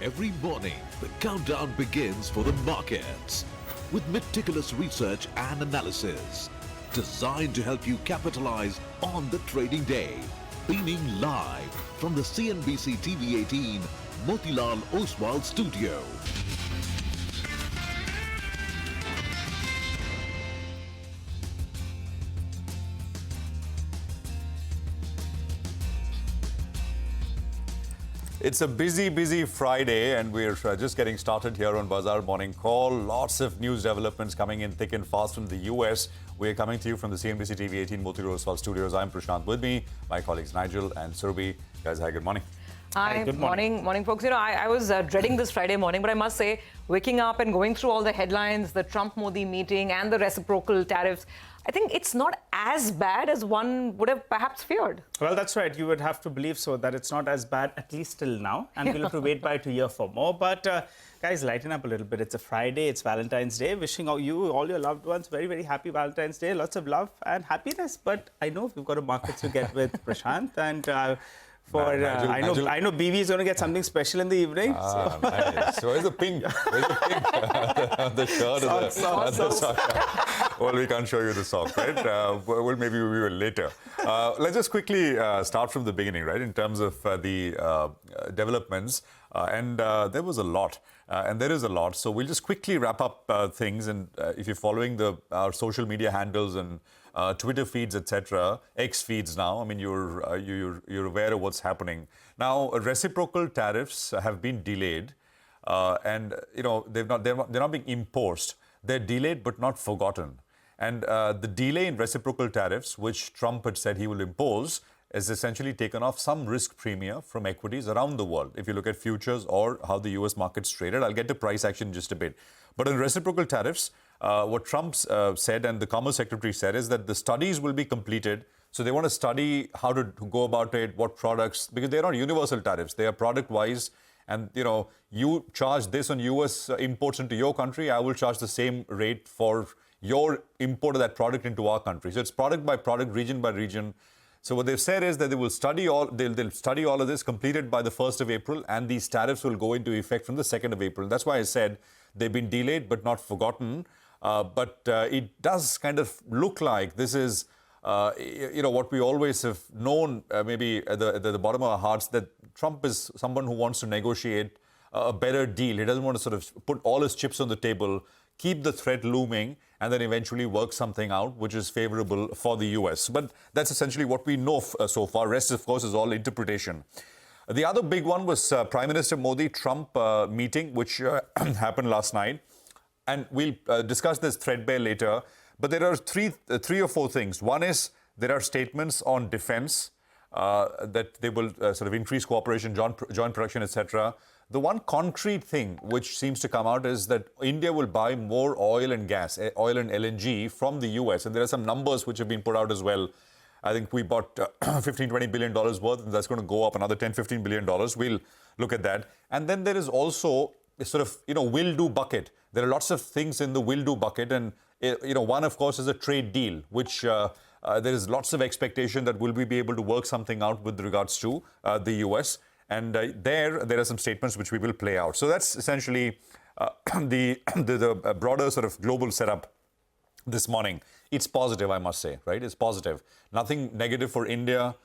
Every morning, the countdown begins for the markets with meticulous research and analysis designed to help you capitalize on the trading day. Beaming live from the CNBC TV 18 Motilal Oswal studio. It's a busy Friday, and we're just getting started here on Bazaar Morning Call. Lots of news developments coming in thick and fast from the US. We're coming to you from the CNBC TV 18 Motilal Oswal studios. I'm Prashant. With me, my colleagues Nigel and Surabhi. Guys, hi, good morning. Hi, good morning. Morning, folks. You know, I was dreading this Friday morning, but I must say, waking up and going through all the headlines, the Trump-Modi meeting and the reciprocal tariffs, I think it's not as bad as one would have perhaps feared. Well, that's right. You would have to believe so, that it's not as bad, at least till now. And we'll have to wait by to hear for more. But guys, lighten up a little bit. It's a Friday. It's Valentine's Day. Wishing all your loved ones, very, very happy Valentine's Day. Lots of love and happiness. But I know we've got a market to get with Prashant. And I know BV is going to get something special in the evening. Nice. So where's the pink? The shirt and the sock. Well, we can't show you the sock, right? Well, maybe we will later. Let's just quickly start from the beginning, right? In terms of the developments. There was a lot. And there is a lot. So we'll just quickly wrap up things. And if you're following our social media handles and Twitter feeds, etc., X feeds now, I mean, you're aware of what's happening. Now, reciprocal tariffs have been delayed. And, you know, they're not being imposed. They're delayed but not forgotten. And the delay in reciprocal tariffs, which Trump had said he will impose, has essentially taken off some risk premium from equities around the world. If you look at futures or how the US market's traded, I'll get to price action in just a bit. But on reciprocal tariffs, what Trump said and the Commerce Secretary said is that the studies will be completed. So they want to study how to go about it, what products, because they're not universal tariffs. They are product-wise. And, you know, you charge this on US imports into your country, I will charge the same rate for your import of that product into our country. So it's product by product, region by region. So what they've said is that they'll study all of this, completed by the 1st of April, and these tariffs will go into effect from the 2nd of April. That's why I said they've been delayed but not forgotten. But it does kind of look like this is, you know, what we always have known, maybe at the bottom of our hearts, that Trump is someone who wants to negotiate a better deal. He doesn't want to sort of put all his chips on the table, keep the threat looming, and then eventually work something out which is favorable for the US. But that's essentially what we know so far. Rest, of course, is all interpretation. The other big one was Prime Minister Modi-Trump meeting, which happened last night. And we'll discuss this threadbare later. But there are three or four things. One is there are statements on defense that they will sort of increase cooperation, joint production, etc. The one concrete thing which seems to come out is that India will buy more oil and gas, oil and LNG from the US. And there are some numbers which have been put out as well. I think we bought $15-20 billion worth, and that's going to go up another $10-15 billion. We'll look at that. And then there is also a sort of, you know, will-do bucket. There are lots of things in the will-do bucket. And, you know, one, of course, is a trade deal, which there is lots of expectation that we'll be able to work something out with regards to the US. And there are some statements which we will play out. So that's essentially the broader sort of global setup this morning. It's positive, I must say, right? It's positive. Nothing negative for India,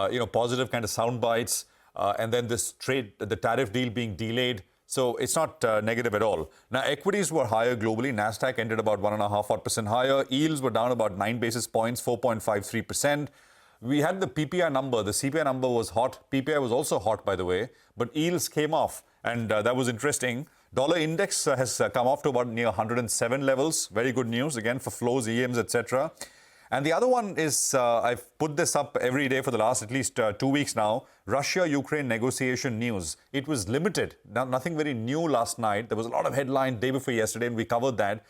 you know, positive kind of sound bites. And then the tariff deal being delayed. So it's not negative at all. Now, equities were higher globally. Nasdaq ended about 1.5% higher. Yields were down about 9 basis points, 4.53%. We had the PPI number. The CPI number was hot. PPI was also hot, by the way. But yields came off, and that was interesting. Dollar index has come off to about near 107 levels. Very good news, again, for flows, EMs, etc. And the other one is, I've put this up every day for the last at least 2 weeks now, Russia-Ukraine negotiation news. It was limited. Nothing very new last night. There was a lot of headline day before yesterday, and we covered that.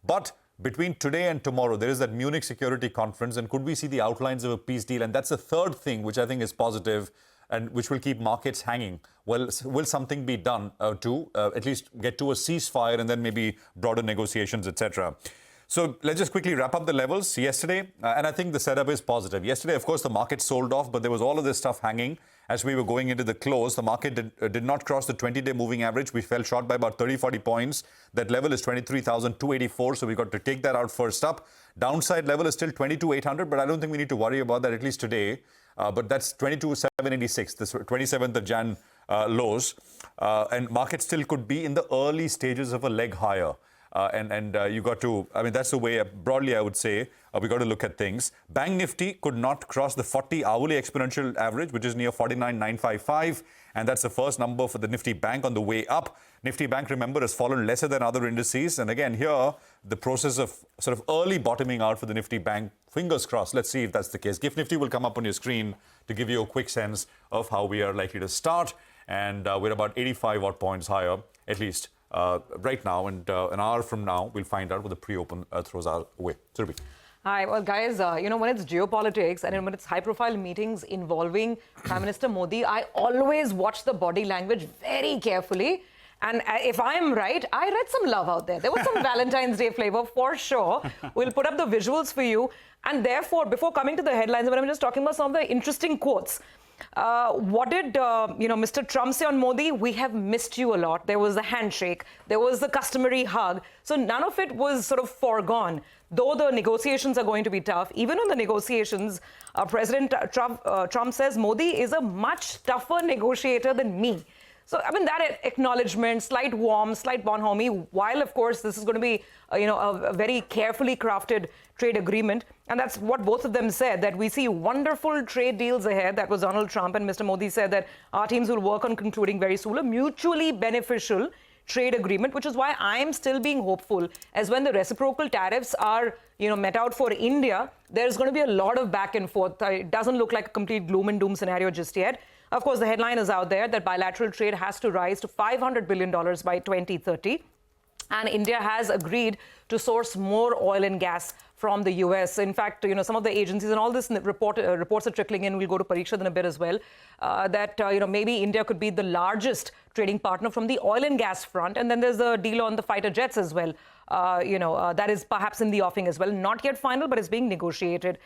But between today and tomorrow, there is that Munich Security Conference, and could we see the outlines of a peace deal? And that's the third thing, which I think is positive and which will keep markets hanging. Well, will something be done to at least get to a ceasefire and then maybe broader negotiations, etc.? So let's just quickly wrap up the levels yesterday. And I think the setup is positive. Yesterday, of course, the market sold off, but there was all of this stuff hanging. as we were going into the close. The market did not cross the 20-day moving average. We fell short by about 30-40 points. That level is 23,284, so we got to take that out first up. Downside level is still 22,800, but I don't think we need to worry about that, at least today. But that's 22,786, the 27th of Jan lows. And market still could be in the early stages of a leg higher. You got to, I mean, that's the way, broadly, I would say, we got to look at things. Bank Nifty could not cross the 40 hourly exponential average, which is near 49,955. And that's the first number for the Nifty Bank on the way up. Nifty Bank, remember, has fallen lesser than other indices. And again, here, the process of sort of early bottoming out for the Nifty Bank. Fingers crossed. Let's see if that's the case. GIFT Nifty will come up on your screen to give you a quick sense of how we are likely to start. And we're about 85 odd points higher, at least. Right now, and an hour from now, we'll find out what the pre-open throws our way. Surabhi. Hi, well, guys, when it's geopolitics and when it's high-profile meetings involving Prime Minister Modi, I always watch the body language very carefully. And if I'm right, I read some love out there. There was some Valentine's Day flavor for sure. We'll put up the visuals for you. And therefore, before coming to the headlines, I'm just talking about some of the interesting quotes. What did Mr. Trump say on Modi? We have missed you a lot. There was the handshake. There was the customary hug. So none of it was sort of foregone. Though the negotiations are going to be tough, even on the negotiations, President Trump says Modi is a much tougher negotiator than me. So, I mean, that acknowledgement, slight warmth, slight bonhomie, while, of course, this is going to be, a very carefully crafted trade agreement. And that's what both of them said, that we see wonderful trade deals ahead. That was Donald Trump. And Mr. Modi said that our teams will work on concluding very soon a mutually beneficial trade agreement, which is why I'm still being hopeful. As when the reciprocal tariffs are, met out for India, there's going to be a lot of back and forth. It doesn't look like a complete gloom and doom scenario just yet. Of course, the headline is out there that bilateral trade has to rise to $500 billion by 2030. And India has agreed to source more oil and gas from the US. In fact, some of the agencies and all this reports are trickling in. We'll go to Pariksha in a bit as well. That maybe India could be the largest trading partner from the oil and gas front. And then there's a deal on the fighter jets as well. That is perhaps in the offing as well. Not yet final, but it's being negotiated.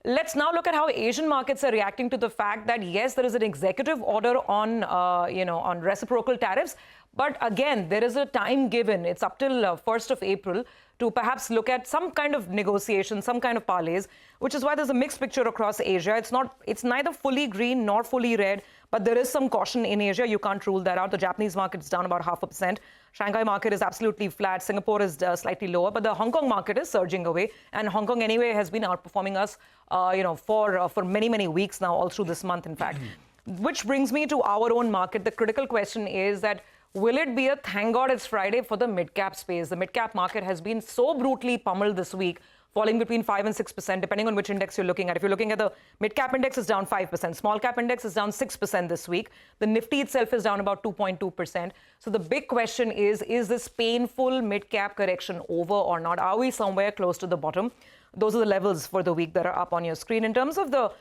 Let's now look at how Asian markets are reacting to the fact that, yes, there is an executive order on, on reciprocal tariffs. But again, there is a time given. It's up till 1st of April to perhaps look at some kind of negotiation, some kind of parlays, which is why there's a mixed picture across Asia. It's neither fully green nor fully red, but there is some caution in Asia. You can't rule that out. The Japanese market is down about 0.5%. Shanghai market is absolutely flat. Singapore is slightly lower, but the Hong Kong market is surging away. And Hong Kong anyway has been outperforming us, for many, many weeks now, all through this month, in fact. Which brings me to our own market. The critical question is that will it be a thank God it's Friday for the mid-cap space? The mid-cap market has been so brutally pummeled this week, falling between 5 and 6%, depending on which index you're looking at. If you're looking at the mid-cap index, it's down 5%. Small-cap index is down 6% this week. The Nifty itself is down about 2.2%. So the big question is this painful mid-cap correction over or not? Are we somewhere close to the bottom? Those are the levels for the week that are up on your screen. In terms of the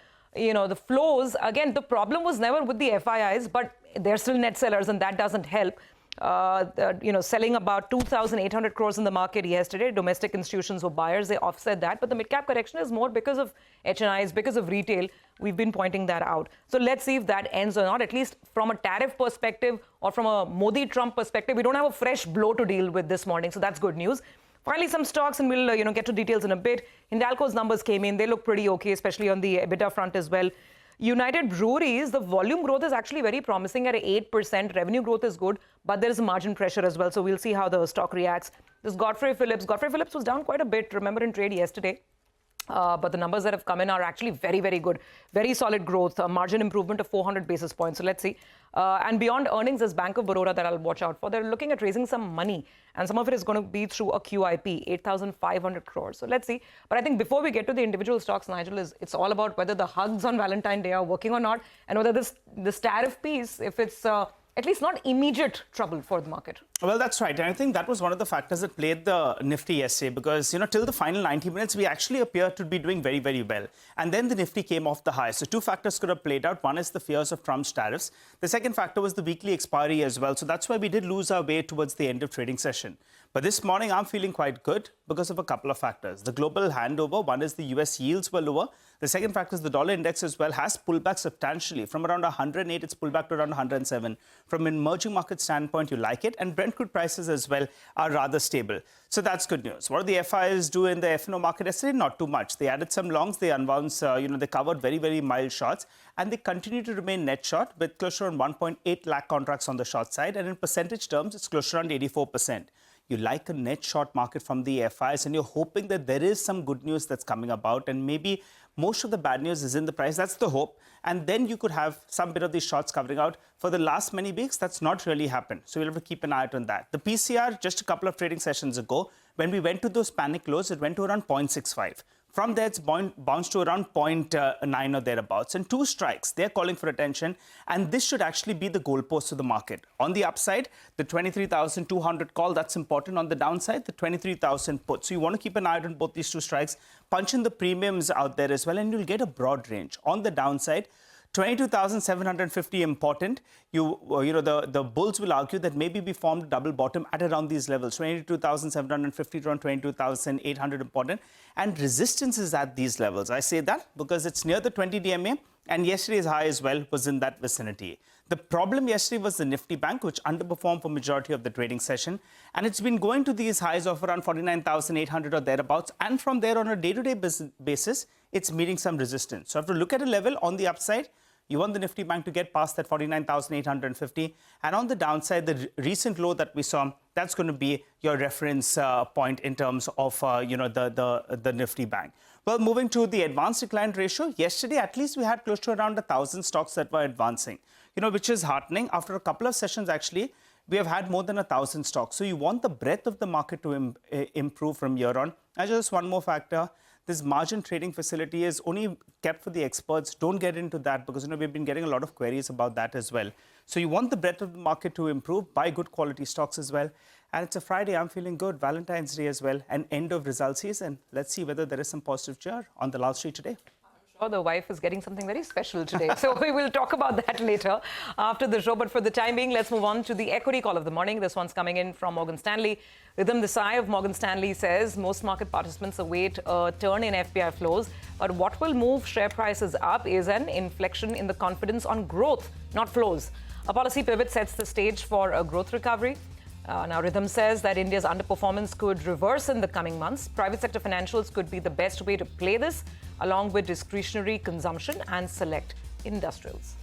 flows, again, the problem was never with the FIIs, but they're still net sellers, and that doesn't help. Selling about 2,800 crores in the market yesterday. Domestic institutions were buyers. They offset that. But the mid-cap correction is more because of HNIs, because of retail. We've been pointing that out. So let's see if that ends or not. At least from a tariff perspective or from a Modi-Trump perspective, we don't have a fresh blow to deal with this morning. So that's good news. Finally, some stocks, and we'll get to details in a bit. Hindalco's numbers came in. They look pretty okay, especially on the EBITDA front as well. United Breweries, the volume growth is actually very promising at 8%. Revenue growth is good, but there is margin pressure as well. So we'll see how the stock reacts. This Godfrey Phillips. Godfrey Phillips was down quite a bit, remember, in trade yesterday. But the numbers that have come in are actually very, very good. Very solid growth, margin improvement of 400 basis points. So let's see. And beyond earnings, there's Bank of Baroda that I'll watch out for. They're looking at raising some money, and some of it is going to be through a QIP, 8,500 crores. So let's see. But I think before we get to the individual stocks, Nigel, it's all about whether the hugs on Valentine's Day are working or not, and whether this tariff piece, if it's at least not immediate trouble for the market. Well, that's right. And I think that was one of the factors that played the Nifty yesterday because, till the final 90 minutes, we actually appeared to be doing very, very well. And then the Nifty came off the high. So two factors could have played out. One is the fears of Trump's tariffs. The second factor was the weekly expiry as well. So that's why we did lose our way towards the end of trading session. But this morning, I'm feeling quite good because of a couple of factors. The global handover, one is the US yields were lower. The second factor is the dollar index as well has pulled back substantially. From around 108, it's pulled back to around 107. From an emerging market standpoint, you like it. And Brent crude prices as well are rather stable. So that's good news. What did the FIs do in the F&O market yesterday? Not too much. They added some longs. They unwound, they covered very, very mild shorts. And they continue to remain net short with close to around 1.8 lakh contracts on the short side. And in percentage terms, it's close to around 84%. You like a net short market from the FIs, and you're hoping that there is some good news that's coming about, and maybe most of the bad news is in the price. That's the hope. And then you could have some bit of these shorts covering out. For the last many weeks, that's not really happened. So we'll have to keep an eye out on that. The PCR, just a couple of trading sessions ago, when we went to those panic lows, it went to around 0.65. From there, it's bounced to around 0.9 or thereabouts. And two strikes, they're calling for attention. And this should actually be the goalpost of the market. On the upside, the 23,200 call, that's important. On the downside, the 23,000 put. So you want to keep an eye on both these two strikes. Punch in the premiums out there as well, and you'll get a broad range. On the downside, 22,750 important. The bulls will argue that maybe we formed a double bottom at around these levels. 22,750 to around 22,800 important. And resistance is at these levels. I say that because it's near the 20 DMA, and yesterday's high as well was in that vicinity. The problem yesterday was the Nifty Bank, which underperformed for majority of the trading session. And it's been going to these highs of around 49,800 or thereabouts. And from there on a day-to-day basis, it's meeting some resistance. So if you look at a level on the upside, you want the Nifty Bank to get past that 49,850. And on the downside, the recent low that we saw, that's going to be your reference point in terms of the Nifty Bank. Well, moving to the advanced decline ratio, yesterday at least we had close to around 1,000 stocks that were advancing, which is heartening. After a couple of sessions, actually, we have had more than 1,000 stocks. So you want the breadth of the market to improve from here on. And just one more factor. This margin trading facility is only kept for the experts. Don't get into that because we've been getting a lot of queries about that as well. So you want the breadth of the market to improve, buy good quality stocks as well. And it's a Friday, I'm feeling good. Valentine's Day as well, and end of result season. Let's see whether there is some positive cheer on the Wall Street today. I'm sure the wife is getting something very special today. So we will talk about that later after the show. But for the time being, let's move on to the equity call of the morning. This one's coming in from Morgan Stanley. Rhythm Desai of Morgan Stanley says most market participants await a turn in FPI flows. But what will move share prices up is an inflection in the confidence on growth, not flows. A policy pivot sets the stage for a growth recovery. Now, Rhythm says that India's underperformance could reverse in the coming months. Private sector financials could be the best way to play this, along with discretionary consumption and select industrials.